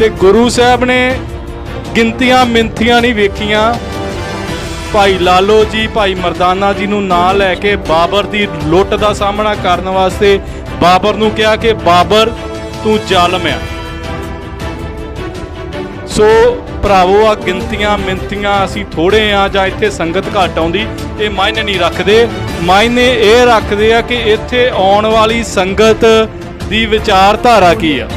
ਤੇ ਗੁਰੂ ਸਾਹਿਬ ਨੇ ਗਿਣਤੀਆਂ ਮਿੰਥੀਆਂ नहीं वेखियां। भाई लालो जी भाई मरदाना जी नूं नां लैके बाबर की लुੱਟ का सामना करने वास्ते बाबर नूं कहा कि बाबर तू जालम है। सो भरावो आ गिनतियां मिनतियां असीं थोड़े हाँ जां इत्थे संगत घट आउंदी ये मायने नहीं रखते। मायने ये रखते हैं कि इत्थे आउण वाली संगत दी विचारधारा की आ।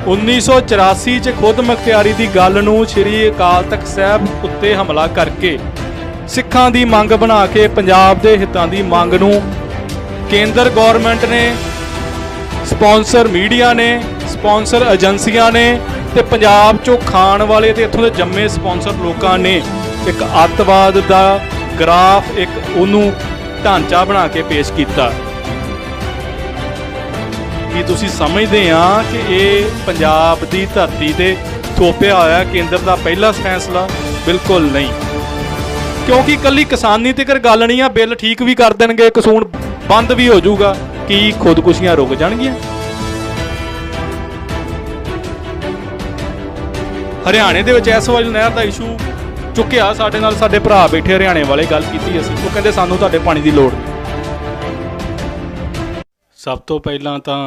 1984 च खुद मुख्तियारी की गल नूं श्री अकाल तख्त साहब उत्ते हमला करके सिखां दी मंग बना के पंजाब दे हितां दी मंग नूं केंद्र गौरमेंट ने, स्पॉन्सर मीडिया ने, स्पॉन्सर एजेंसियां ने ते पंजाब चों खाण वाले ते इत्थों दे जम्मे स्पॉन्सर लोकां ने एक अतवाद दा ग्राफ एक उहनूं ढांचा बना के पेश कीता। कि तुसीं समझदे आ कि ये पंजाब दी धरती ते थोपिया होया केंद्र दा पहला फैसला? बिल्कुल नहीं, क्योंकि कल्ली किसानी तक गल नहीं आ। बिल ठीक भी कर देणगे, कसून बंद भी हो जाऊगा, कि खुदकुशियां रुक जाणगियां। हरियाणे दे विच इस वाली नहर दा इशू चुक्या, साडे नाल साडे भरा बैठे हरियाणे वाले गल कीती असीं, वो कहंदे सानूं तुहाडे पानी दी लोड़ नहीं। सब तो पहलां तां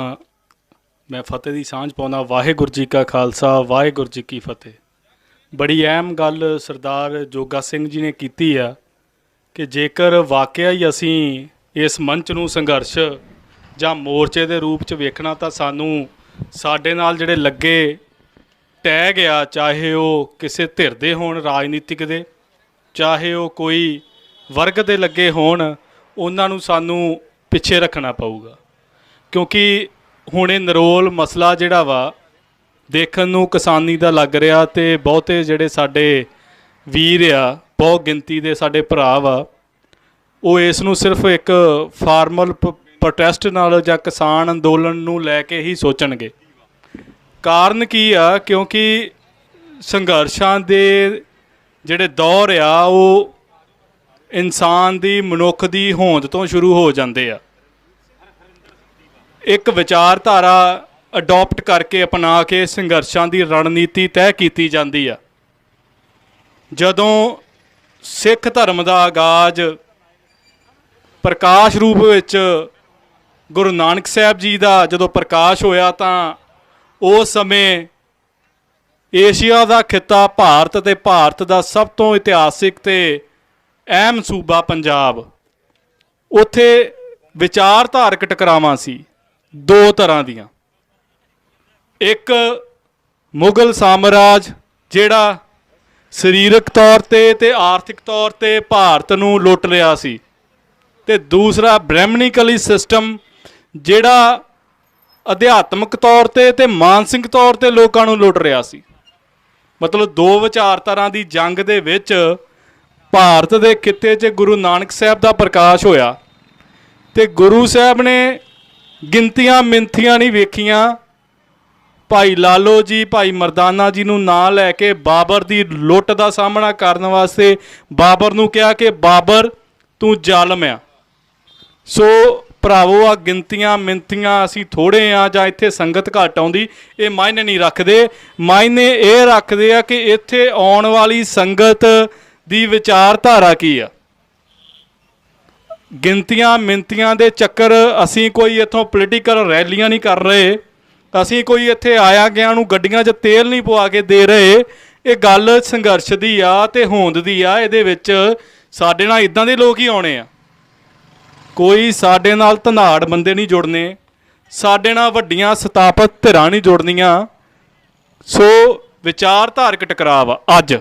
मैं फतेह दी सांझ पाउंदा। वाहिगुरू जी का खालसा वाहिगुरू जी की फतेह। बड़ी अहम गल सरदार जोगा सिंह जी ने कीती आ कि जेकर वाकई ही असीं इस मंच नूं संघर्ष जां मोर्चे दे रूप च वेखना तां सानूं साडे नाल जिहड़े लगे टैग आ, चाहे वो किसी धिर दे होण राजनीतिक दे, चाहे वो कोई वर्ग दे लगे होण, उन्हां नूं सानूं पिछे रखना पऊगा। क्योंकि हुणे नरोल मसला जिहड़ा वा देखण नूं किसानी दा लग रहा, ते बहुते जिहड़े साडे वीर आ, बहुत गिनती दे साडे भरा वा, वो इस नूं सिर्फ एक फार्मल प्रोटेस्ट नाल जां किसान अंदोलन नूं लैके ही सोचणगे। कारण की आ? क्योंकि संघर्षां दे जिहड़े दौर आ वो इंसान दी मनुख दी होंद तो शुरू हो जाते आ। एक विचारधारा अडोप्ट करके अपना के संघर्षां दी रणनीति तय की जाती आ। जदों सिख धर्म का आगाज प्रकाश रूप विच गुरु नानक साहब जी का जदों प्रकाश होया तां उस समय एशिया का खिता भारत ते भारत का सब तो इतिहासिक ते अहम सूबा पंजाब, उत्थे विचारधारक टकरावां सी दो तरह दियां। एक मुगल साम्राज जिहड़ा सरीरक तौर ते आर्थिक तौर ते भारत नूं लुट लिया सी, ते दूसरा ब्रह्मणिकली सिस्टम जिहड़ा अध्यात्मक तौर ते मानसिक तौर ते लोकां नूं लुट रहा सी। मतलब दो विचारधारा की जंग दे विच भारत दे खिते च गुरु नानक साहब का प्रकाश होया, ते गुरु साहब ने गिनतियां मिनतियां नहीं वेखियां। भाई लालो जी भाई मरदाना जी नूं नां लैके बाबर की लुੱਟ का सामना करने वास्ते बाबर नूं कहा कि बाबर तू जालम है। सो भरावो आ गिनतियां मिनतियां असीं थोड़े हाँ जां इत्थे संगत घट आउंदी ये मायने नहीं रखते। मायने ये रखते हैं कि इत्थे आउण वाली संगत दी विचारधारा की आ। गिनतियां मिनतियां दे चक्कर असीं कोई इत्थों पोलीटिकल रैलियां नहीं कर रहे, असीं कोई इत्थे आया गया नूं गड्डियां 'च तेल नहीं पवा के दे रहे। ये गल संघर्ष दी आ ते होंद दी आ। इहदे विच साडे नाल इदां दे लोग ही आउणे आ, कोई साडे नाल धनाड़ बंदे नहीं जुड़ने, साडे नाल वड्डियां सतापत धिरां नहीं जुड़नियां। सो विचारधारक टकराव अज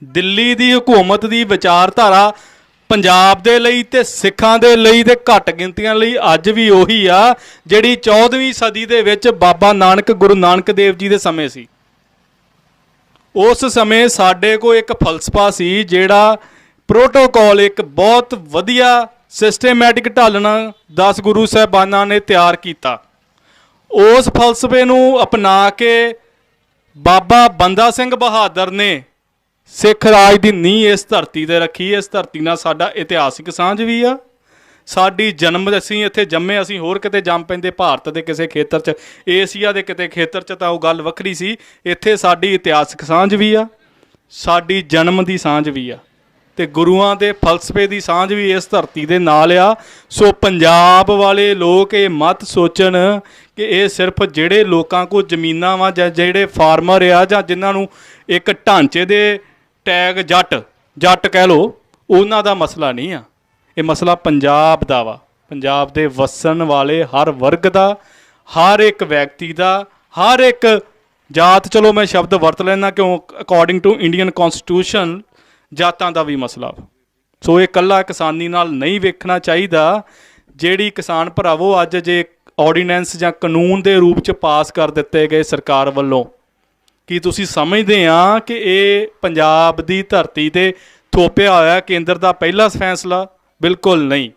दिल्ली दी हुकूमत दी विचारधारा पंजाब दे लई ते सिखां दे लई ते घट गिनतियां लई अज भी उही आ जिहड़ी 14वीं सदी दे विच बाबा नानक गुरु नानक देव जी दे समय सी। उस समय साडे कोल एक फलसफा सी जिहड़ा प्रोटोकॉल एक बहुत वधिया सिस्टमैटिक ढालना 10 गुरु साहबाना ने तैयार किया। उस फलसफे नूं अपना के बाबा बंदा सिंह बहादुर ने सिख राज की नींह इस धरती ते रखी। इस धरती नाल साडा इतिहासिक सांझ भी आ ਸਾਡੀ ਜਨਮ ਅਸੀਂ ਇੱਥੇ ਜੰਮੇ, ਅਸੀਂ ਹੋਰ ਕਿਤੇ ਜੰਮ ਪੈਂਦੇ ਭਾਰਤ ਦੇ ਕਿਸੇ ਖੇਤਰ 'ਚ, ਏਸ਼ੀਆ ਦੇ ਕਿਤੇ ਖੇਤਰ 'ਚ, ਤਾਂ ਉਹ ਗੱਲ ਵੱਖਰੀ ਸੀ। ਇੱਥੇ ਸਾਡੀ ਇਤਿਹਾਸਕ ਸਾਂਝ ਵੀ ਆ, ਸਾਡੀ ਜਨਮ ਦੀ ਸਾਂਝ ਵੀ ਆ, ਤੇ ਗੁਰੂਆਂ ਦੇ ਫਲਸਫੇ ਦੀ ਸਾਂਝ ਵੀ ਇਸ ਧਰਤੀ ਦੇ ਨਾਲ ਆ। ਸੋ ਪੰਜਾਬ ਵਾਲੇ ਲੋਕ ਇਹ ਮਤ ਸੋਚਣ ਕਿ ਇਹ ਸਿਰਫ ਜਿਹੜੇ ਲੋਕਾਂ ਕੋਲ ਜ਼ਮੀਨਾਂ ਵਾ ਜਾਂ ਜਿਹੜੇ ਫਾਰਮਰ ਆ ਜਾਂ ਜਿਨ੍ਹਾਂ ਨੂੰ ਇੱਕ ਢਾਂਚੇ ਦੇ ਟੈਗ ਜੱਟ ਕਹਿ ਲਓ, ਉਹਨਾਂ ਦਾ ਮਸਲਾ ਨਹੀਂ ਆ। ਇਹ ਮਸਲਾ ਪੰਜਾਬ ਦਾ ਵਾ, ਪੰਜਾਬ ਦੇ ਵਸਣ ਵਾਲੇ ਹਰ ਵਰਗ ਦਾ, ਹਰ ਇੱਕ ਵਿਅਕਤੀ ਦਾ, ਹਰ ਇੱਕ ਜਾਤ, ਚਲੋ ਮੈਂ ਸ਼ਬਦ ਵਰਤ ਲੈਣਾ ਕਿਉਂ, ਅਕੋਰਡਿੰਗ ਟੂ ਇੰਡੀਅਨ ਕੌਨਸਟੀਟਿਊਸ਼ਨ ਜਾਤਾਂ ਦਾ ਵੀ ਮਸਲਾ ਵਾ। ਸੋ ਇਹ ਇਕੱਲਾ ਕਿਸਾਨੀ ਨਾਲ ਨਹੀਂ ਵੇਖਣਾ ਚਾਹੀਦਾ। ਜਿਹੜੀ ਕਿਸਾਨ ਭਰਾਵੋ ਅੱਜ ਜੇ ਆਰਡੀਨੈਂਸ ਜਾਂ ਕਾਨੂੰਨ ਦੇ ਰੂਪ 'ਚ ਪਾਸ ਕਰ ਦਿੱਤੇ ਗਏ ਸਰਕਾਰ ਵੱਲੋਂ, ਕੀ ਤੁਸੀਂ ਸਮਝਦੇ ਆ ਕਿ ਇਹ ਪੰਜਾਬ ਦੀ ਧਰਤੀ 'ਤੇ ਥੋਪਿਆ ਹੋਇਆ ਕੇਂਦਰ ਦਾ ਪਹਿਲਾ ਫੈਸਲਾ? ਬਿਲਕੁਲ ਨਹੀਂ।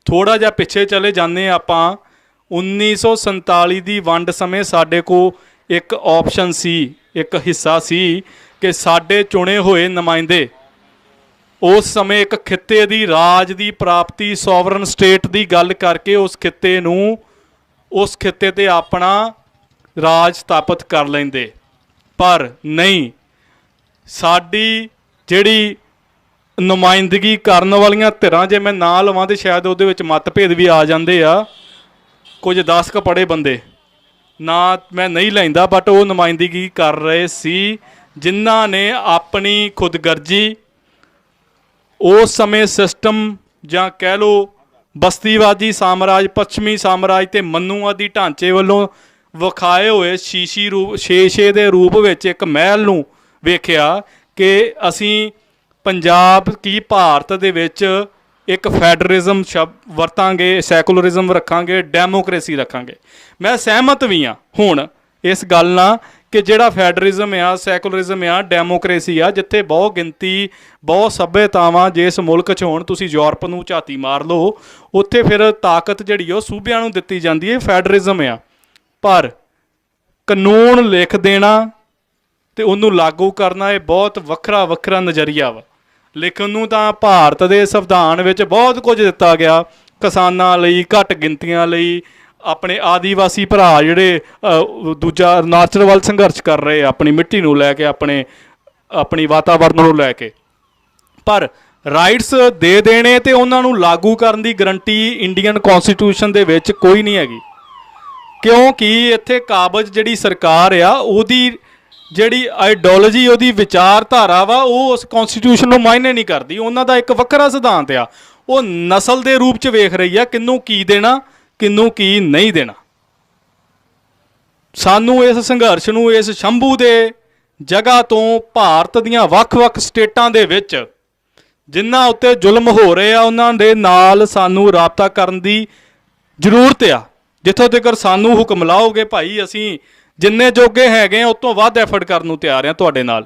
ਥੋੜ੍ਹਾ ਜਿਹਾ ਪਿੱਛੇ ਚਲੇ ਜਾਂਦੇ ਆਪਾਂ, 1947 ਦੀ ਵੰਡ ਸਮੇਂ ਸਾਡੇ ਕੋਲ ਇੱਕ ਆਪਸ਼ਨ ਸੀ, ਇੱਕ ਹਿੱਸਾ ਸੀ ਕਿ ਸਾਡੇ ਚੁਣੇ ਹੋਏ ਨੁਮਾਇੰਦੇ ਉਸ ਸਮੇਂ ਇੱਕ ਖਿੱਤੇ ਦੀ ਰਾਜ ਦੀ ਪ੍ਰਾਪਤੀ, ਸੋਵਰਨ ਸਟੇਟ ਦੀ ਗੱਲ ਕਰਕੇ ਉਸ ਖਿੱਤੇ ਨੂੰ, ਉਸ ਖਿੱਤੇ 'ਤੇ ਆਪਣਾ ਰਾਜ ਸਥਾਪਿਤ ਕਰ ਲੈਂਦੇ। ਪਰ ਨਹੀਂ, ਸਾਡੀ ਜਿਹੜੀ ਨੁਮਾਇੰਦਗੀ ਕਰਨ ਵਾਲੀਆਂ ਧਿਰਾਂ, ਜੇ ਮੈਂ ਨਾਂ ਲਵਾਂ ਤਾਂ ਸ਼ਾਇਦ ਉਹਦੇ ਵਿੱਚ ਮਤਭੇਦ ਵੀ ਆ ਜਾਂਦੇ ਆ, ਕੁਝ 10 ਕੁ ਪੜ੍ਹੇ ਬੰਦੇ, ਨਾ ਮੈਂ ਨਹੀਂ ਲੈਂਦਾ, ਬਟ ਉਹ ਨੁਮਾਇੰਦਗੀ ਕਰ ਰਹੇ ਸੀ ਜਿਨ੍ਹਾਂ ਨੇ ਆਪਣੀ ਖੁਦਗਰਜੀ ਉਸ ਸਮੇਂ ਸਿਸਟਮ ਜਾਂ ਕਹਿ ਲਓ ਬਸਤੀਵਾਦੀ ਸਾਮਰਾਜ, ਪੱਛਮੀ ਸਾਮਰਾਜ ਅਤੇ ਮਨੂਵਾਦੀ ਢਾਂਚੇ ਵੱਲੋਂ ਵਿਖਾਏ ਹੋਏ ਸ਼ੀਸ਼ੇ ਦੇ ਰੂਪ ਵਿੱਚ ਇੱਕ ਮਹਿਲ ਨੂੰ ਵੇਖਿਆ ਕਿ ਅਸੀਂ ਪੰਜਾਬ ਕੀ ਭਾਰਤ ਦੇ ਵਿੱਚ ਇੱਕ ਫੈਡਰਲਿਜ਼ਮ ਸ਼ਬਦ ਵਰਤਾਂਗੇ, ਸੈਕੂਲਰਿਜ਼ਮ ਰੱਖਾਂਗੇ, ਡੈਮੋਕ੍ਰੇਸੀ ਰੱਖਾਂਗੇ। ਮੈਂ ਸਹਿਮਤ ਵੀ ਹਾਂ ਹੁਣ ਇਸ ਗੱਲ ਨਾਲ ਕਿ ਜਿਹੜਾ ਫੈਡਰਲਿਜ਼ਮ ਆ, ਸੈਕੂਲਰਿਜ਼ਮ ਆ, ਡੈਮੋਕ੍ਰੇਸੀ ਆ, ਜਿੱਥੇ ਬਹੁਤ ਗਿਣਤੀ, ਬਹੁਤ ਸੱਭਿਅਤਾਵਾਂ ਜਿਸ ਮੁਲਕ 'ਚ ਹੋਣ, ਤੁਸੀਂ ਯੂਰਪ ਨੂੰ ਝਾਤੀ ਮਾਰ ਲਓ, ਉੱਥੇ ਫਿਰ ਤਾਕਤ ਜਿਹੜੀ ਉਹ ਸੂਬਿਆਂ ਨੂੰ ਦਿੱਤੀ ਜਾਂਦੀ ਹੈ, ਫੈਡਰਲਿਜ਼ਮ ਆ। ਪਰ ਕਾਨੂੰਨ ਲਿਖ ਦੇਣਾ ਅਤੇ ਉਹਨੂੰ ਲਾਗੂ ਕਰਨਾ, ਇਹ ਬਹੁਤ ਵੱਖਰਾ ਨਜ਼ਰੀਆ ਵਾ। ਲਿਖਣ ਨੂੰ ਤਾਂ ਭਾਰਤ ਦੇ ਸੰਵਿਧਾਨ ਵਿੱਚ ਬਹੁਤ ਕੁਝ ਦਿੱਤਾ ਗਿਆ, ਕਿਸਾਨਾਂ ਲਈ, ਘੱਟ ਗਿਣਤੀਆਂ ਲਈ, ਆਪਣੇ ਆਦੀਵਾਸੀ ਭਰਾ ਜਿਹੜੇ ਦੂਜਾ ਅਰੁਣਾਚਲ ਵੱਲ ਸੰਘਰਸ਼ ਕਰ ਰਹੇ ਆਪਣੀ ਮਿੱਟੀ ਨੂੰ ਲੈ ਕੇ, ਆਪਣੀ ਵਾਤਾਵਰਨ ਨੂੰ ਲੈ ਕੇ, ਪਰ ਰਾਈਟਸ ਦੇ ਦੇਣੇ ਅਤੇ ਉਹਨਾਂ ਨੂੰ ਲਾਗੂ ਕਰਨ ਦੀ ਗਰੰਟੀ ਇੰਡੀਅਨ ਕੌਨਸਟੀਟਿਊਸ਼ਨ ਦੇ ਵਿੱਚ ਕੋਈ ਨਹੀਂ ਹੈਗੀ। ਕਿਉਂਕਿ ਇੱਥੇ ਕਾਬਜ਼ ਜਿਹੜੀ ਸਰਕਾਰ ਆ, ਉਹਦੀ ਜਿਹੜੀ ਆਈਡੀਓਲੋਜੀ, ਉਹਦੀ ਵਿਚਾਰਧਾਰਾ ਵਾ, ਉਹ ਉਸ ਕੌਨਸਟੀਟਿਊਸ਼ਨ ਨੂੰ ਮਾਇਨੇ ਨਹੀਂ ਕਰਦੀ। ਉਹਨਾਂ ਦਾ ਇੱਕ ਵੱਖਰਾ ਸਿਧਾਂਤ ਆ, ਉਹ ਨਸਲ ਦੇ ਰੂਪ 'ਚ ਵੇਖ ਰਹੀ ਆ ਕਿਹਨੂੰ ਕੀ ਦੇਣਾ, ਕਿਹਨੂੰ ਕੀ ਨਹੀਂ ਦੇਣਾ। ਸਾਨੂੰ ਇਸ ਸੰਘਰਸ਼ ਨੂੰ, ਇਸ ਸ਼ੰਭੂ ਦੇ ਜਗ੍ਹਾ ਤੋਂ ਭਾਰਤ ਦੀਆਂ ਵੱਖ-ਵੱਖ ਸਟੇਟਾਂ ਦੇ ਵਿੱਚ ਜਿਨ੍ਹਾਂ ਉੱਤੇ ਜ਼ੁਲਮ ਹੋ ਰਹੇ ਆ, ਉਹਨਾਂ ਦੇ ਨਾਲ ਸਾਨੂੰ ਰਾਬਤਾ ਕਰਨ ਦੀ ਜ਼ਰੂਰਤ ਆ। ਜਿੱਥੋਂ ਤੱਕ ਸਾਨੂੰ ਹੁਕਮ ਲਾਓਗੇ ਭਾਈ, ਅਸੀਂ ਜਿੰਨੇ ਜੋਗੇ ਹੈਗੇ ਆ ਉਸ ਤੋਂ ਵੱਧ ਐਫਰਟ ਕਰਨ ਨੂੰ ਤਿਆਰ ਆ ਤੁਹਾਡੇ ਨਾਲ।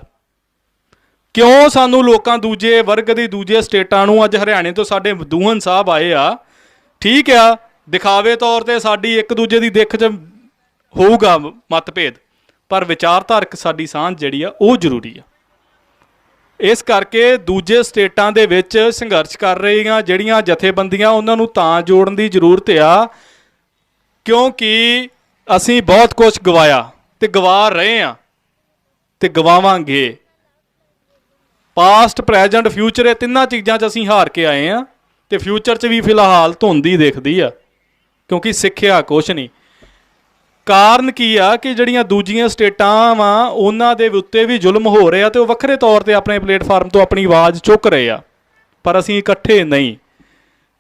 ਕਿਉਂ ਸਾਨੂੰ ਲੋਕਾਂ ਦੂਜੇ ਵਰਗ ਦੀ, ਦੂਜੇ ਸਟੇਟਾਂ ਨੂੰ, ਅੱਜ ਹਰਿਆਣੇ ਤੋਂ ਸਾਡੇ ਦੂਹਨ ਸਾਹਿਬ ਆਏ ਆ, ਠੀਕ ਆ, ਦਿਖਾਵੇ ਤੌਰ 'ਤੇ ਸਾਡੀ ਇੱਕ ਦੂਜੇ ਦੀ ਦਿੱਖ 'ਚ ਹੋਊਗਾ ਮਤਭੇਦ, ਪਰ ਵਿਚਾਰਧਾਰਕ ਸਾਡੀ ਸਾਂਝ ਜਿਹੜੀ ਆ ਉਹ ਜ਼ਰੂਰੀ ਆ। ਇਸ ਕਰਕੇ ਦੂਜੇ ਸਟੇਟਾਂ ਦੇ ਵਿੱਚ ਸੰਘਰਸ਼ ਕਰ ਰਹੀਆਂ ਜਿਹੜੀਆਂ ਜਥੇਬੰਦੀਆਂ, ਉਹਨਾਂ ਨੂੰ ਤਾਂ ਜੋੜਨ ਦੀ ਜ਼ਰੂਰਤ ਆ ਕਿਉਂਕਿ ਅਸੀਂ ਬਹੁਤ ਕੁਝ ਗਵਾਇਆ ਅਤੇ ਗਵਾ ਰਹੇ ਹਾਂ ਅਤੇ ਗਵਾਵਾਂਗੇ। ਪਾਸਟ, ਪ੍ਰੈਜੈਂਟ, ਫਿਊਚਰ, ਇਹ ਤਿੰਨਾਂ ਚੀਜ਼ਾਂ 'ਚ ਅਸੀਂ ਹਾਰ ਕੇ ਆਏ ਹਾਂ ਅਤੇ ਫਿਊਚਰ 'ਚ ਵੀ ਫਿਲਹਾਲ ਧੁੰਦ ਹੀ ਦਿਖਦੀ ਆ, ਕਿਉਂਕਿ ਸਿੱਖਿਆ ਕੁਛ ਨਹੀਂ। ਕਾਰਨ ਕੀ ਆ ਕਿ ਜਿਹੜੀਆਂ ਦੂਜੀਆਂ ਸਟੇਟਾਂ ਵਾ, ਉਹਨਾਂ ਦੇ ਉੱਤੇ ਵੀ ਜ਼ੁਲਮ ਹੋ ਰਿਹਾ ਅਤੇ ਉਹ ਵੱਖਰੇ ਤੌਰ 'ਤੇ ਆਪਣੇ ਪਲੇਟਫਾਰਮ ਤੋਂ ਆਪਣੀ ਆਵਾਜ਼ ਚੁੱਕ ਰਹੇ ਆ, ਪਰ ਅਸੀਂ ਇਕੱਠੇ ਨਹੀਂ।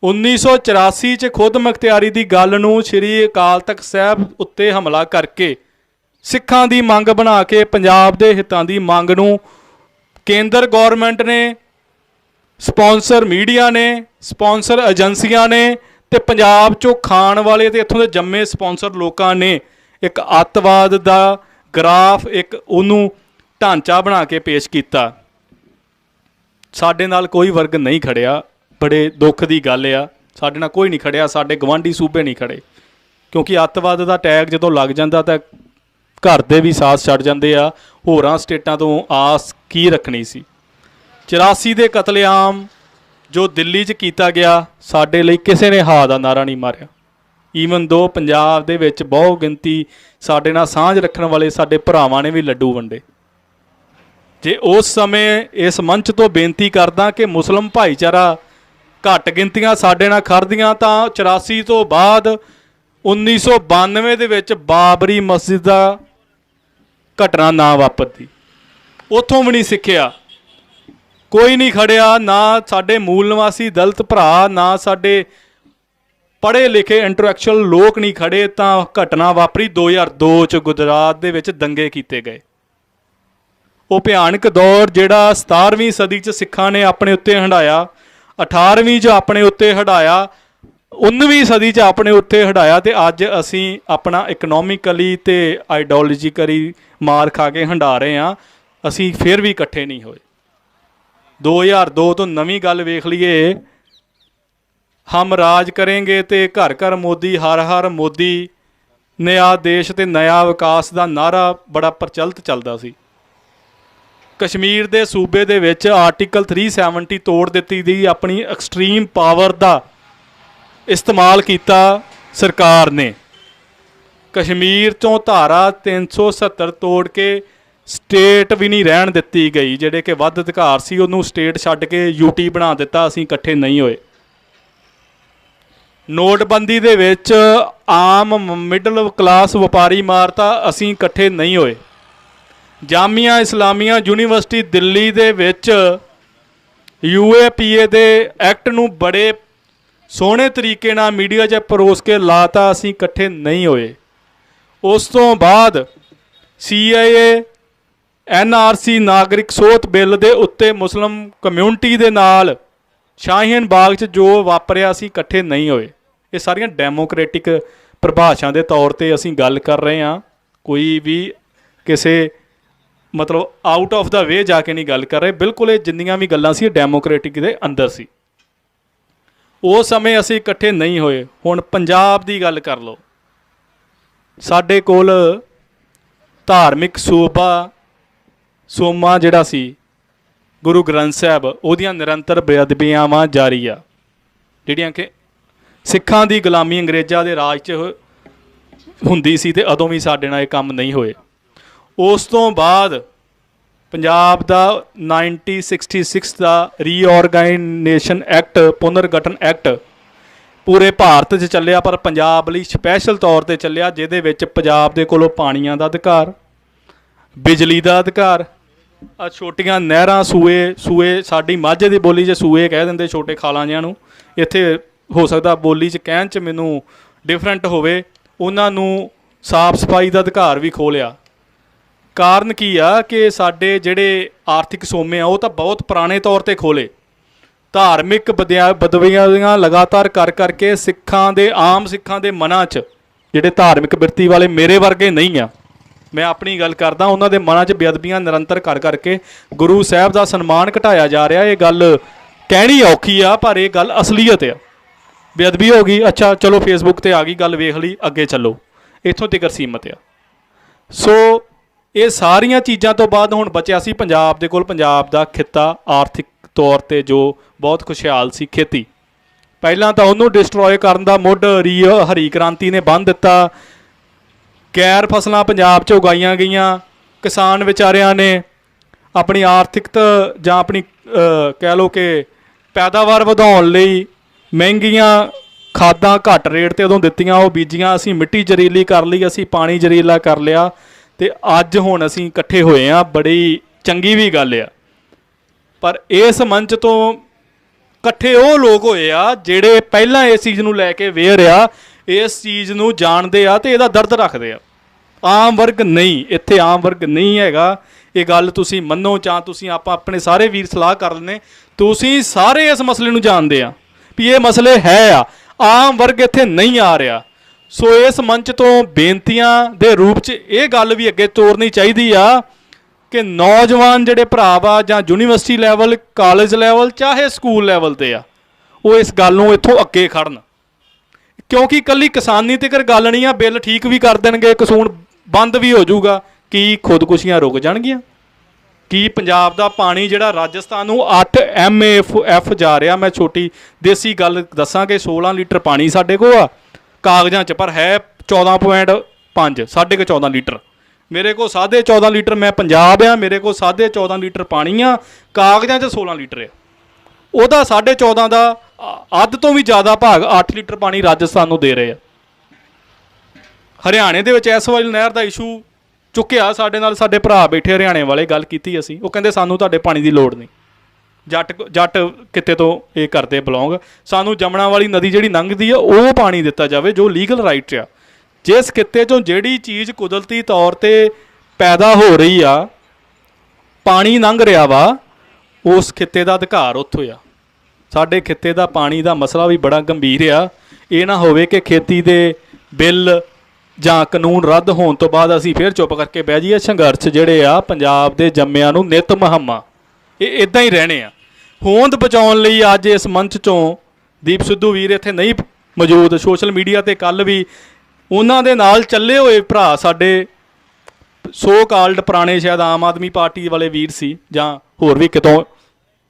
1984 'ਚ ਖੁਦ ਮੁਖਤਿਆਰੀ ਦੀ ਗੱਲ ਨੂੰ ਸ਼੍ਰੀ ਅਕਾਲ ਤਖਤ ਸਾਹਿਬ ਉੱਤੇ ਹਮਲਾ ਕਰਕੇ, ਸਿੱਖਾਂ ਦੀ ਮੰਗ ਬਣਾ ਕੇ, ਪੰਜਾਬ ਦੇ ਹਿੱਤਾਂ ਦੀ ਮੰਗ ਨੂੰ ਕੇਂਦਰ ਗੌਰਮੈਂਟ ਨੇ, ਸਪਾਂਸਰ ਮੀਡੀਆ ਨੇ, ਸਪਾਂਸਰ ਏਜੰਸੀਆਂ ਨੇ ਅਤੇ ਪੰਜਾਬ 'ਚੋਂ ਖਾਣ ਵਾਲੇ ਅਤੇ ਇੱਥੋਂ ਦੇ ਜੰਮੇ ਸਪਾਂਸਰ ਲੋਕਾਂ ਨੇ ਇੱਕ ਅੱਤਵਾਦ ਦਾ ਗ੍ਰਾਫ, ਇੱਕ ਉਹਨੂੰ ਢਾਂਚਾ ਬਣਾ ਕੇ ਪੇਸ਼ ਕੀਤਾ। ਸਾਡੇ ਨਾਲ ਕੋਈ ਵਰਗ ਨਹੀਂ ਖੜਿਆ, ਬੜੇ ਦੁੱਖ ਦੀ ਗੱਲ ਆ, ਸਾਡੇ ਨਾਲ ਕੋਈ ਨਹੀਂ ਖੜਿਆ, ਸਾਡੇ ਗਵਾਂਢੀ ਸੂਬੇ ਨਹੀਂ ਖੜੇ, ਕਿਉਂਕਿ ਅੱਤਵਾਦ ਦਾ ਟੈਗ ਜਦੋਂ ਲੱਗ ਜਾਂਦਾ ਤਾਂ ਘਰ ਦੇ ਵੀ ਸਾਥ ਛੱਡ ਜਾਂਦੇ ਆ, ਹੋਰਾਂ ਸਟੇਟਾਂ ਤੋਂ ਆਸ ਕੀ ਰੱਖਣੀ ਸੀ। 84 ਦੇ ਕਤਲੇਆਮ, ਜੋ ਦਿੱਲੀ 'ਚ ਕੀਤਾ ਗਿਆ, ਸਾਡੇ ਲਈ ਕਿਸੇ ਨੇ ਹਾਂ ਦਾ ਨਾਰਾ ਨਹੀਂ ਮਾਰਿਆ। ਈਵਨ ਦੋ ਪੰਜਾਬ ਦੇ ਵਿੱਚ ਬਹੁ ਗਿਣਤੀ ਸਾਡੇ ਨਾਲ ਸਾਂਝ ਰੱਖਣ ਵਾਲੇ ਸਾਡੇ ਭਰਾਵਾਂ ਨੇ ਵੀ ਲੱਡੂ ਵੰਡੇ। ਜੇ ਉਸ ਸਮੇਂ ਇਸ ਮੰਚ ਤੋਂ ਬੇਨਤੀ ਕਰਦਾ ਕਿ ਮੁਸਲਿਮ ਭਾਈਚਾਰਾ ਘੱਟ ਗਿਣਤੀਆਂ ਸਾਡੇ ਨਾਲ ਖੜਦੀਆਂ, ਤਾਂ 84 ਤੋਂ ਬਾਅਦ 1992 ਦੇ ਵਿੱਚ ਬਾਬਰੀ ਮਸਜਿਦ ਦਾ ਘਟਨਾ ਨਾ ਵਾਪਰਦੀ। ਉੱਥੋਂ ਵੀ ਨਹੀਂ ਸਿੱਖਿਆ, ਕੋਈ ਨਹੀਂ ਖੜਿਆ, ਨਾ ਸਾਡੇ ਮੂਲ ਨਿਵਾਸੀ ਦਲਿਤ ਭਰਾ, ਨਾ ਸਾਡੇ ਪੜ੍ਹੇ ਲਿਖੇ ਇੰਟੈਲੈਕਚੁਅਲ ਲੋਕ ਨਹੀਂ ਖੜੇ, ਤਾਂ ਘਟਨਾ ਵਾਪਰੀ 2002 'ਚ ਗੁਜਰਾਤ ਦੇ ਵਿੱਚ ਦੰਗੇ ਕੀਤੇ ਗਏ। ਉਹ ਭਿਆਨਕ ਦੌਰ ਜਿਹੜਾ 17ਵੀਂ ਸਦੀ 'ਚ ਸਿੱਖਾਂ ਨੇ ਆਪਣੇ ਉੱਤੇ ਹੰਢਾਇਆ, 18ਵੀਂ 'ਚ ਆਪਣੇ ਉੱਤੇ ਹੰਢਾਇਆ, 19ਵੀਂ ਸਦੀ 'ਚ ਆਪਣੇ ਉੱਤੇ ਹੰਢਾਇਆ, ਅਤੇ ਅੱਜ ਅਸੀਂ ਆਪਣਾ ਇਕਨੋਮਿਕਲੀ ਅਤੇ ਆਈਡੀਓਲੋਜੀਕਲੀ ਮਾਰ ਖਾ ਕੇ ਹੰਢਾ ਰਹੇ ਹਾਂ। ਅਸੀਂ ਫਿਰ ਵੀ ਇਕੱਠੇ ਨਹੀਂ ਹੋਏ। 2002 ਤੋਂ ਨਵੀਂ ਗੱਲ ਵੇਖ ਲਈਏ, ਹਮ ਰਾਜ ਕरेंगे ਤੇ ਘਰ ਘਰ ਮੋਦੀ, ਹਰ ਹਰ ਮੋਦੀ, ਨਿਆ ਦੇਸ਼ ਤੇ ਨਿਆ ਵਿਕਾਸ ਦਾ ਨਾਰਾ ਬੜਾ ਪ੍ਰਚਲਿਤ ਚੱਲਦਾ ਸੀ। ਕਸ਼ਮੀਰ ਦੇ ਸੂਬੇ ਦੇ ਵਿੱਚ ਆਰਟੀਕਲ 370 ਤੋੜ ਦਿੱਤੀ ਗਈ, ਆਪਣੀ ਐਕਸਟ੍ਰੀਮ ਪਾਵਰ ਦਾ ਇਸਤੇਮਾਲ ਕੀਤਾ ਸਰਕਾਰ ਨੇ। ਕਸ਼ਮੀਰ 'ਚੋਂ ਧਾਰਾ 370 ਤੋੜ ਕੇ ਸਟੇਟ ਵੀ ਨਹੀਂ ਰਹਿਣ ਦਿੱਤੀ ਗਈ, ਜਿਹੜੇ ਕਿ ਵੱਧ ਅਧਿਕਾਰ ਸੀ ਉਹਨੂੰ ਸਟੇਟ ਛੱਡ ਕੇ ਯੂਟੀ ਬਣਾ ਦਿੱਤਾ। ਅਸੀਂ ਇਕੱਠੇ ਨਹੀਂ ਹੋਏ। ਨੋਟਬੰਦੀ ਦੇ ਵਿੱਚ ਆਮ ਮਿਡਲ ਕਲਾਸ ਵਪਾਰੀ ਮਾਰਤਾ, ਅਸੀਂ ਇਕੱਠੇ ਨਹੀਂ ਹੋਏ। ਜਾਮੀਆ ਇਸਲਾਮੀਆ ਯੂਨੀਵਰਸਿਟੀ ਦਿੱਲੀ ਦੇ ਵਿੱਚ UAPA ਦੇ ਐਕਟ ਨੂੰ ਬੜੇ ਸੋਹਣੇ ਤਰੀਕੇ ਨਾਲ ਮੀਡੀਆ 'ਚ ਪਰੋਸ ਕੇ ਲਾਤਾ, ਅਸੀਂ ਇਕੱਠੇ ਨਹੀਂ ਹੋਏ। ਉਸ ਤੋਂ ਬਾਅਦ CIA NRC ਨਾਗਰਿਕ ਸੋਧ ਬਿੱਲ ਦੇ ਉੱਤੇ ਮੁਸਲਿਮ ਕਮਿਊਨਿਟੀ ਦੇ ਨਾਲ ਸ਼ਾਹੀਨ ਬਾਗ 'ਚ ਜੋ ਵਾਪਰਿਆ, ਅਸੀਂ ਇਕੱਠੇ ਨਹੀਂ ਹੋਏ। ਇਹ ਸਾਰੀਆਂ ਡੈਮੋਕ੍ਰੈਟਿਕ ਪਰਿਭਾਸ਼ਾ ਦੇ ਤੌਰ 'ਤੇ ਅਸੀਂ ਗੱਲ ਕਰ ਰਹੇ ਹਾਂ, ਕੋਈ ਵੀ ਕਿਸੇ ਮਤਲਬ ਆਊਟ ਆਫ ਦਾ ਵੇ ਜਾ ਕੇ ਨਹੀਂ ਗੱਲ ਕਰ ਰਹੇ। ਬਿਲਕੁਲ ਇਹ ਜਿੰਨੀਆਂ ਵੀ ਗੱਲਾਂ ਸੀ, ਇਹ ਡੈਮੋਕ੍ਰੈਟਿਕ ਦੇ ਅੰਦਰ ਸੀ। ਉਸ ਸਮੇਂ ਅਸੀਂ ਇਕੱਠੇ ਨਹੀਂ ਹੋਏ। ਹੁਣ ਪੰਜਾਬ ਦੀ ਗੱਲ ਕਰ ਲਓ, ਸਾਡੇ ਕੋਲ ਧਾਰਮਿਕ ਸੋਮਾ ਜਿਹੜਾ ਸੀ ਗੁਰੂ ਗ੍ਰੰਥ ਸਾਹਿਬ, ਉਹਦੀਆਂ ਨਿਰੰਤਰ ਬੇਅਦਬੀਆਵਾਂ ਜਾਰੀ ਆ, ਜਿਹੜੀਆਂ ਕਿ ਸਿੱਖਾਂ ਦੀ ਗੁਲਾਮੀ ਅੰਗਰੇਜ਼ਾਂ ਦੇ ਰਾਜ 'ਚ ਹੁੰਦੀ ਸੀ, ਅਤੇ ਉਦੋਂ ਵੀ ਸਾਡੇ ਨਾਲ ਇਹ ਕੰਮ ਨਹੀਂ ਹੋਏ। ਉਸ ਤੋਂ ਬਾਅਦ ਪੰਜਾਬ ਦਾ 1966 ਦਾ ਰੀਆਰਗਨਾਈਜੇਸ਼ਨ ਐਕਟ, ਪੁਨਰਗਠਨ ਐਕਟ ਪੂਰੇ ਭਾਰਤ 'ਚ ਚੱਲਿਆ, ਪਰ ਪੰਜਾਬ ਲਈ ਸਪੈਸ਼ਲ ਤੌਰ 'ਤੇ ਚੱਲਿਆ, ਜਿਹਦੇ ਵਿੱਚ ਪੰਜਾਬ ਦੇ ਕੋਲੋਂ ਪਾਣੀਆਂ ਦਾ ਅਧਿਕਾਰ, ਬਿਜਲੀ ਦਾ ਅਧਿਕਾਰ, ਆ ਛੋਟੀਆਂ ਨਹਿਰਾਂ, ਸੂਏ ਸਾਡੀ ਮਾਝੇ ਦੀ ਬੋਲੀ 'ਚ ਸੂਏ ਕਹਿ ਦਿੰਦੇ ਛੋਟੇ ਖਾਲਾਂ ਜਿਹਾਂ ਨੂੰ, ਇੱਥੇ ਹੋ ਸਕਦਾ ਬੋਲੀ 'ਚ ਕਹਿਣ 'ਚ ਮੈਨੂੰ ਡਿਫਰੈਂਟ ਹੋਵੇ, ਉਹਨਾਂ ਨੂੰ ਸਾਫ ਸਫਾਈ ਦਾ ਅਧਿਕਾਰ ਵੀ ਖੋਹ ਲਿਆ। ਕਾਰਨ ਕੀ ਆ ਕਿ ਸਾਡੇ ਜਿਹੜੇ ਆਰਥਿਕ ਸੋਮੇ ਆ ਉਹ ਤਾਂ ਬਹੁਤ ਪੁਰਾਣੇ ਤੌਰ 'ਤੇ ਖੋਲੇ। ਧਾਰਮਿਕ ਬਦਵੀਆਂ ਲਗਾਤਾਰ ਕਰ ਕਰਕੇ ਆਮ ਸਿੱਖਾਂ ਦੇ ਮਨਾਂ 'ਚ, ਜਿਹੜੇ ਧਾਰਮਿਕ ਬਿਰਤੀ ਵਾਲੇ ਮੇਰੇ ਵਰਗੇ ਨਹੀਂ ਆ, ਮੈਂ ਆਪਣੀ ਗੱਲ ਕਰਦਾ, ਉਹਨਾਂ ਦੇ ਮਨਾਂ 'ਚ ਬੇਅਦਬੀਆਂ ਨਿਰੰਤਰ ਕਰ ਕਰਕੇ ਗੁਰੂ ਸਾਹਿਬ ਦਾ ਸਨਮਾਨ ਘਟਾਇਆ ਜਾ ਰਿਹਾ। ਇਹ ਗੱਲ ਕਹਿਣੀ ਔਖੀ ਆ, ਪਰ ਇਹ ਗੱਲ ਅਸਲੀਅਤ ਆ। ਬੇਅਦਬੀ ਹੋ ਗਈ, ਅੱਛਾ ਚਲੋ ਫੇਸਬੁੱਕ 'ਤੇ ਆ ਗਈ, ਗੱਲ ਵੇਖ ਲਈ, ਅੱਗੇ ਚੱਲੋ, ਇੱਥੋਂ ਤੱਕ ਸੀਮਤ ਆ। ਸੋ ਇਹ ਸਾਰੀਆਂ ਚੀਜ਼ਾਂ ਤੋਂ ਬਾਅਦ ਹੁਣ ਬਚਿਆ ਸੀ ਪੰਜਾਬ ਦੇ ਕੋਲ, ਪੰਜਾਬ ਦਾ ਖਿੱਤਾ ਆਰਥਿਕ ਤੌਰ 'ਤੇ ਜੋ ਬਹੁਤ ਖੁਸ਼ਹਾਲ ਸੀ, ਖੇਤੀ। ਪਹਿਲਾਂ ਤਾਂ ਉਹਨੂੰ ਡਿਸਟਰੋਏ ਕਰਨ ਦਾ ਮੁੱਢ ਹਰੀ ਕ੍ਰਾਂਤੀ ਨੇ ਬੰਨ੍ਹ ਦਿੱਤਾ। ਗੈਰ ਫਸਲਾਂ ਪੰਜਾਬ 'ਚ ਉਗਾਈਆਂ ਗਈਆਂ, ਕਿਸਾਨ ਵਿਚਾਰਿਆਂ ਨੇ ਆਪਣੀ ਆਰਥਿਕਤਾ ਜਾਂ ਆਪਣੀ ਕਹਿ ਲਓ ਕਿ ਪੈਦਾਵਾਰ ਵਧਾਉਣ ਲਈ ਮਹਿੰਗੀਆਂ ਖਾਦਾਂ ਘੱਟ ਰੇਟ 'ਤੇ ਉਦੋਂ ਦਿੱਤੀਆਂ, ਉਹ ਬੀਜੀਆਂ, ਅਸੀਂ ਮਿੱਟੀ ਜ਼ਰੀਲੀ ਕਰ ਲਈ, ਅਸੀਂ ਪਾਣੀ ਜ਼ਰੀਲਾ ਕਰ ਲਿਆ, ਅਤੇ ਅੱਜ ਹੁਣ ਅਸੀਂ ਇਕੱਠੇ ਹੋਏ ਹਾਂ। ਬੜੀ ਚੰਗੀ ਵੀ ਗੱਲ ਆ, ਪਰ ਇਸ ਮੰਚ ਤੋਂ ਇਕੱਠੇ ਉਹ ਲੋਕ ਹੋਏ ਆ ਜਿਹੜੇ ਪਹਿਲਾਂ ਇਸ ਚੀਜ਼ ਨੂੰ ਲੈ ਕੇ ਅਵੇਅਰ ਆ, ਇਸ ਚੀਜ਼ ਨੂੰ ਜਾਣਦੇ ਆ ਅਤੇ ਇਹਦਾ ਦਰਦ ਰੱਖਦੇ ਆ। ਆਮ ਵਰਗ ਨਹੀਂ, ਇੱਥੇ ਆਮ ਵਰਗ ਨਹੀਂ ਹੈਗਾ। ਇਹ ਗੱਲ ਤੁਸੀਂ ਮੰਨੋ ਜਾਂ ਤੁਸੀਂ ਆਪਾਂ ਆਪਣੇ ਸਾਰੇ ਵੀਰ ਸਲਾਹ ਕਰ ਲੈਂਦੇ, ਤੁਸੀਂ ਸਾਰੇ ਇਸ ਮਸਲੇ ਨੂੰ ਜਾਣਦੇ ਆ ਵੀ ਇਹ ਮਸਲੇ ਹੈ ਆ, ਆਮ ਵਰਗ ਇੱਥੇ ਨਹੀਂ ਆ ਰਿਹਾ। ਸੋ ਇਸ ਮੰਚ ਤੋਂ ਬੇਨਤੀਆਂ ਦੇ ਰੂਪ 'ਚ ਇਹ ਗੱਲ ਵੀ ਅੱਗੇ ਤੋਰਨੀ ਚਾਹੀਦੀ ਆ ਕਿ ਨੌਜਵਾਨ ਜਿਹੜੇ ਭਰਾ ਵਾ ਜਾਂ ਯੂਨੀਵਰਸਿਟੀ ਲੈਵਲ, ਕਾਲਜ ਲੈਵਲ, ਚਾਹੇ ਸਕੂਲ ਲੈਵਲ 'ਤੇ ਆ, ਉਹ ਇਸ ਗੱਲ ਨੂੰ ਇੱਥੋਂ ਅੱਗੇ ਖੜਨ, ਕਿਉਂਕਿ ਇਕੱਲੀ ਕਿਸਾਨੀ ਤੱਕ ਗੱਲ ਨਹੀਂ ਆ। ਬਿੱਲ ਠੀਕ ਵੀ ਕਰ ਦੇਣਗੇ, ਕਸੂਨ ਬੰਦ ਵੀ ਹੋ ਜਾਊਗਾ, ਕੀ ਖੁਦਕੁਸ਼ੀਆਂ ਰੁਕ ਜਾਣਗੀਆਂ? ਕੀ ਪੰਜਾਬ ਦਾ ਪਾਣੀ ਜਿਹੜਾ ਰਾਜਸਥਾਨ ਨੂੰ 8 MAF ਜਾ ਰਿਹਾ, ਮੈਂ ਛੋਟੀ ਦੇਸੀ ਗੱਲ ਦੱਸਾਂ ਕਿ 16 ਲੀਟਰ ਪਾਣੀ ਸਾਡੇ ਕੋਲ ਆ ਕਾਗਜ਼ਾਂ 'ਚ, ਪਰ ਹੈ 14.5, ਸਾਢੇ ਕੁ 14 ਲੀਟਰ। ਮੇਰੇ ਕੋਲ 14.5 ਲੀਟਰ, ਮੈਂ ਪੰਜਾਬ ਆ, ਮੇਰੇ ਕੋਲ 14.5 ਲੀਟਰ ਪਾਣੀ ਆ, ਕਾਗਜ਼ਾਂ 'ਚ 16 ਲੀਟਰ ਆ। ਉਹਦਾ 14.5 ਦਾ ਅੱਧ ਤੋਂ ਵੀ ਜ਼ਿਆਦਾ ਭਾਗ 8 ਲੀਟਰ ਪਾਣੀ ਰਾਜਸਥਾਨ ਨੂੰ ਦੇ ਰਹੇ ਆ। ਹਰਿਆਣੇ ਦੇ ਵਿੱਚ ਇਸ ਵਾਲੀ ਨਹਿਰ ਦਾ ਇਸ਼ੂ ਚੁੱਕਿਆ, ਸਾਡੇ ਨਾਲ ਸਾਡੇ ਭਰਾ ਬੈਠੇ ਹਰਿਆਣੇ ਵਾਲੇ, ਗੱਲ ਕੀਤੀ ਅਸੀਂ, ਉਹ ਕਹਿੰਦੇ ਸਾਨੂੰ ਤੁਹਾਡੇ ਪਾਣੀ ਦੀ ਲੋੜ ਨਹੀਂ, ਜੱਟ ਕਿਤੇ ਤੋਂ ਇਹ ਕਰਦੇ ਬਿਲੋਂਗ, ਸਾਨੂੰ ਜਮਨਾ ਵਾਲੀ ਨਦੀ ਜਿਹੜੀ ਲੰਘਦੀ ਆ ਉਹ ਪਾਣੀ ਦਿੱਤਾ ਜਾਵੇ ਜੋ ਲੀਗਲ ਰਾਈਟ ਆ। ਜਿਸ ਖਿੱਤੇ 'ਚੋਂ ਜਿਹੜੀ ਚੀਜ਼ ਕੁਦਰਤੀ ਤੌਰ 'ਤੇ ਪੈਦਾ ਹੋ ਰਹੀ ਆ, ਪਾਣੀ ਲੰਘ ਰਿਹਾ ਵਾ, ਉਸ ਖਿੱਤੇ ਦਾ ਅਧਿਕਾਰ ਉੱਥੋਂ ਆ। ਸਾਡੇ ਖਿੱਤੇ ਦਾ ਪਾਣੀ ਦਾ ਮਸਲਾ ਵੀ ਬੜਾ ਗੰਭੀਰ ਆ। ਇਹ ਨਾ ਹੋਵੇ ਕਿ ਖੇਤੀ ਦੇ ਬਿੱਲ ਜਾਂ ਕਾਨੂੰਨ ਰੱਦ ਹੋਣ ਤੋਂ ਬਾਅਦ ਅਸੀਂ ਫਿਰ ਚੁੱਪ ਕਰਕੇ ਬਹਿ ਜਾਈਏ। ਸੰਘਰਸ਼ ਜਿਹੜੇ ਆ ਪੰਜਾਬ ਦੇ ਜੰਮਿਆਂ ਨੂੰ ਨਿੱਤ ਮੁਹੰਮਾ, ਇਹ ਇੱਦਾਂ ਹੀ ਰਹਿਣੇ ਆ। ਹੋਂਦ ਬਚਾਉਣ ਲਈ ਅੱਜ ਇਸ ਮੰਚ 'ਚੋਂ ਦੀਪ ਸਿੱਧੂ ਵੀਰ ਇੱਥੇ ਨਹੀਂ ਮੌਜੂਦ, ਸੋਸ਼ਲ ਮੀਡੀਆ 'ਤੇ ਕੱਲ੍ਹ ਵੀ ਉਹਨਾਂ ਦੇ ਨਾਲ ਚੱਲੇ ਹੋਏ ਭਰਾ ਸਾਡੇ ਸੋ ਕਾਲਡ ਪੁਰਾਣੇ ਸ਼ਾਇਦ ਆਮ ਆਦਮੀ ਪਾਰਟੀ ਵਾਲੇ ਵੀਰ ਸੀ ਜਾਂ ਹੋਰ ਵੀ ਕਿਤੋਂ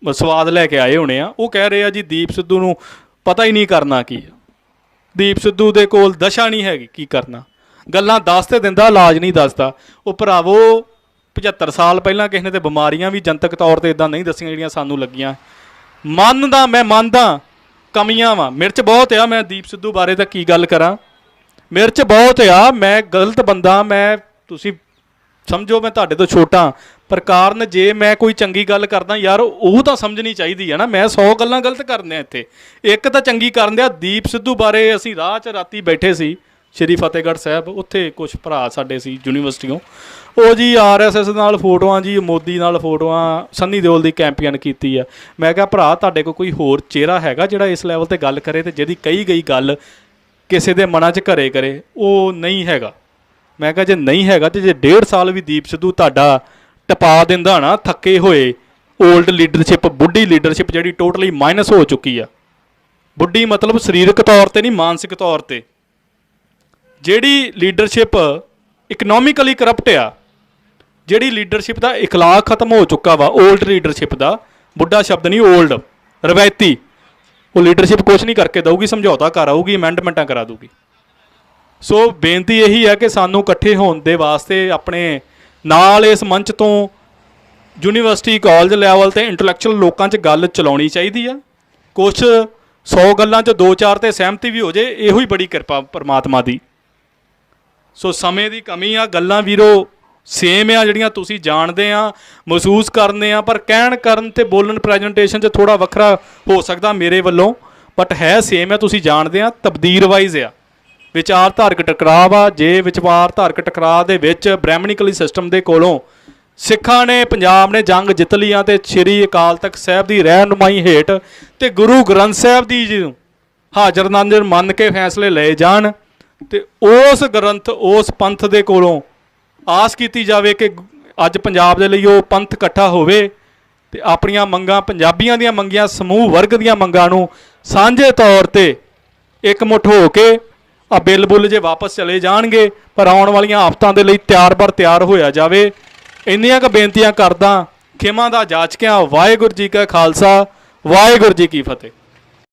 ਸਵਾਦ ਲੈ ਕੇ ਆਏ ਹੋਣੇ ਆ, ਉਹ ਕਹਿ ਰਹੇ ਆ ਜੀ ਦੀਪ ਸਿੱਧੂ ਨੂੰ ਪਤਾ ਹੀ ਨਹੀਂ ਕਰਨਾ ਕੀ ਆ, ਦੀਪ ਸਿੱਧੂ ਦੇ ਕੋਲ ਦਸ਼ਾ ਨਹੀਂ ਹੈਗੀ ਕੀ ਕਰਨਾ, ਗੱਲਾਂ ਦੱਸ ਤੇ ਦਿੰਦਾ, ਇਲਾਜ ਨਹੀਂ ਦੱਸਦਾ। ਉਹ ਭਰਾਵੋ 75 ਸਾਲ ਪਹਿਲਾਂ ਕਿਸੇ ਨੇ ਤਾਂ ਬਿਮਾਰੀਆਂ ਵੀ ਜਨਤਕ ਤੌਰ 'ਤੇ ਇੱਦਾਂ ਨਹੀਂ ਦੱਸੀਆਂ ਜਿਹੜੀਆਂ ਸਾਨੂੰ ਲੱਗੀਆਂ। ਮੈਂ ਮੰਨਦਾ ਕਮੀਆਂ ਵਾ, ਮਿਰਚ ਬਹੁਤ ਆ, ਮੈਂ ਦੀਪ ਸਿੱਧੂ ਬਾਰੇ ਤਾਂ ਕੀ ਗੱਲ ਕਰਾਂ, ਮਿਰਚ ਬਹੁਤ ਆ, ਮੈਂ ਗਲਤ ਬੰਦਾ, ਮੈਂ ਤੁਸੀਂ ਸਮਝੋ ਮੈਂ ਤੁਹਾਡੇ ਤੋਂ ਛੋਟਾ, ਪਰ ਕਾਰਨ ਜੇ ਮੈਂ ਕੋਈ ਚੰਗੀ ਗੱਲ ਕਰਦਾ ਯਾਰ ਉਹ ਤਾਂ ਸਮਝਣੀ ਚਾਹੀਦੀ ਹੈ ਨਾ। ਮੈਂ 100 ਗੱਲਾਂ ਗਲਤ ਕਰਦੇ ਆ ਇੱਥੇ, ਇੱਕ ਤਾਂ ਚੰਗੀ ਕਰਨ ਦਿਆ। ਦੀਪ ਸਿੱਧੂ ਬਾਰੇ ਅਸੀਂ ਰਾਹ 'ਚ ਰਾਤੀ ਬੈਠੇ ਸੀ ਸ਼੍ਰੀ ਫਤਿਹਗੜ੍ਹ ਸਾਹਿਬ, ਉੱਥੇ ਕੁਛ ਭਰਾ ਸਾਡੇ ਸੀ ਯੂਨੀਵਰਸਿਟੀਓਂ, ਉਹ ਜੀ RSS ਨਾਲ ਫੋਟੋਆਂ ਜੀ, ਮੋਦੀ ਨਾਲ ਫੋਟੋਆਂ, ਸੰਨੀ ਦਿਓਲ ਦੀ ਕੈਂਪੇਨ ਕੀਤੀ ਆ। ਮੈਂ ਕਿਹਾ ਭਰਾ ਤੁਹਾਡੇ ਕੋਲ ਕੋਈ ਹੋਰ ਚਿਹਰਾ ਹੈਗਾ ਜਿਹੜਾ ਇਸ ਲੈਵਲ 'ਤੇ ਗੱਲ ਕਰੇ ਅਤੇ ਜਿਹਦੀ ਕਹੀ ਗਈ ਗੱਲ ਕਿਸੇ ਦੇ ਮਨਾਂ 'ਚ ਘਰੇ ਕਰੇ? ਉਹ ਨਹੀਂ ਹੈਗਾ। ਮੈਂ ਕਿਹਾ ਜੇ ਨਹੀਂ ਹੈਗਾ ਤੇ ਜੇ 1.5 ਸਾਲ ਵੀ ਦੀਪ ਸਿੱਧੂ ਤੁਹਾਡਾ ਟਪਾ ਦਿੰਦਾ ਨਾ, ਥੱਕੇ ਹੋਏ ਓਲਡ ਲੀਡਰਸ਼ਿਪ, ਬੁੱਢੀ ਲੀਡਰਸ਼ਿਪ ਜਿਹੜੀ ਟੋਟਲੀ ਮਾਈਨਸ ਹੋ ਚੁੱਕੀ ਆ। ਬੁੱਢੀ ਮਤਲਬ ਸਰੀਰਕ ਤੌਰ 'ਤੇ ਨਹੀਂ, ਮਾਨਸਿਕ ਤੌਰ 'ਤੇ। ਜਿਹੜੀ ਲੀਡਰਸ਼ਿਪ ਇਕਨੋਮਿਕਲੀ ਕਰਪਟ ਆ, ਜਿਹੜੀ ਲੀਡਰਸ਼ਿਪ ਦਾ ਇਖਲਾਕ ਖਤਮ ਹੋ ਚੁੱਕਾ ਵਾ, ਓਲਡ ਲੀਡਰਸ਼ਿਪ ਦਾ, ਬੁੱਢਾ ਸ਼ਬਦ ਨਹੀਂ, ਓਲਡ ਰਵਾਇਤੀ, ਉਹ ਲੀਡਰਸ਼ਿਪ ਕੁਛ ਨਹੀਂ ਕਰਕੇ ਦਊਗੀ, ਸਮਝੌਤਾ ਕਰ ਆਊਗੀ, ਅਮੈਂਡਮੈਂਟਾਂ ਕਰਾ ਦਊਗੀ। ਸੋ ਬੇਨਤੀ ਇਹੀ ਹੈ ਕਿ ਸਾਨੂੰ ਇਕੱਠੇ ਹੋਣ ਦੇ ਵਾਸਤੇ ਆਪਣੇ ਨਾਲ ਇਸ ਮੰਚ ਤੋਂ ਯੂਨੀਵਰਸਿਟੀ ਕਾਲਜ ਲੈਵਲ 'ਤੇ ਇੰਟੈਲੈਕਚੁਅਲ ਲੋਕਾਂ 'ਚ ਗੱਲ ਚਲਾਉਣੀ ਚਾਹੀਦੀ ਆ। ਕੁਛ 100 ਗੱਲਾਂ 'ਚ 2-4 'ਤੇ ਸਹਿਮਤੀ ਵੀ ਹੋ ਜੇ, ਇਹੋ ਹੀ ਬੜੀ ਕਿਰਪਾ ਪਰਮਾਤਮਾ ਦੀ। ਸੋ ਸਮੇਂ ਦੀ ਕਮੀ ਆ, ਗੱਲਾਂ ਵੀਰੋ ਸੇਮ ਆ ਜਿਹੜੀਆਂ ਤੁਸੀਂ ਜਾਣਦੇ ਆ, ਮਹਿਸੂਸ ਕਰਨੇ ਆ, ਪਰ ਕਹਿਣ ਕਰਨ ਤੇ ਬੋਲਣ ਪ੍ਰੈਜੈਂਟੇਸ਼ਨ 'ਚ ਥੋੜ੍ਹਾ ਵੱਖਰਾ ਹੋ ਸਕਦਾ ਮੇਰੇ ਵੱਲੋਂ, ਬਟ ਹੈ ਸੇਮ ਆ, ਤੁਸੀਂ ਜਾਣਦੇ ਆ, ਤਬਦੀਲ ਵਾਈਜ਼ ਆ। ਵਿਚਾਰਧਾਰਕ ਟਕਰਾਅ ਆ। ਜੇ ਵਿਚਾਰਧਾਰਕ ਟਕਰਾਅ ਦੇ ਵਿੱਚ ਬ੍ਰਹਿਮਣਿਕਲੀ ਸਿਸਟਮ ਦੇ ਕੋਲੋਂ ਸਿੱਖਾਂ ਨੇ, ਪੰਜਾਬ ਨੇ ਜੰਗ ਜਿੱਤ ਲਈਆਂ ਅਤੇ ਸ਼੍ਰੀ ਅਕਾਲ ਤਖਤ ਸਾਹਿਬ ਦੀ ਰਹਿਨੁਮਾਈ ਹੇਠ ਅਤੇ ਗੁਰੂ ਗ੍ਰੰਥ ਸਾਹਿਬ ਦੀ ਹਾਜ਼ਰ ਨਾਜ਼ਰ ਮੰਨ ਕੇ ਫੈਸਲੇ ਲਏ ਜਾਣ, ਅਤੇ ਉਸ ਗ੍ਰੰਥ, ਉਸ ਪੰਥ ਦੇ ਕੋਲੋਂ ਆਸ ਕੀਤੀ ਜਾਵੇ ਕਿ ਅੱਜ ਪੰਜਾਬ ਦੇ ਲਈ ਉਹ ਪੰਥ ਇਕੱਠਾ ਹੋਵੇ ਅਤੇ ਆਪਣੀਆਂ ਮੰਗਾਂ, ਪੰਜਾਬੀਆਂ ਦੀਆਂ ਮੰਗੀਆਂ, ਸਮੂਹ ਵਰਗ ਦੀਆਂ ਮੰਗਾਂ ਨੂੰ ਸਾਂਝੇ ਤੌਰ 'ਤੇ ਇਕਮੁੱਠ ਹੋ ਕੇ ਆ ਬਿੱਲ ਬੁੱਲ ਜੇ ਵਾਪਸ ਚਲੇ ਜਾਣਗੇ, ਪਰ ਆਉਣ ਵਾਲੀਆਂ ਆਫਤਾਂ ਦੇ ਲਈ ਤਿਆਰ ਹੋਇਆ ਜਾਵੇ। ਇੰਨੀਆਂ ਕੁ ਬੇਨਤੀਆਂ ਕਰਦਾ, ਖਿਮਾ ਦਾ ਜਾਚਕਿਆਂ। ਵਾਹਿਗੁਰੂ ਜੀ ਕਾ ਖਾਲਸਾ, ਵਾਹਿਗੁਰੂ ਜੀ ਕੀ ਫਤਿਹ।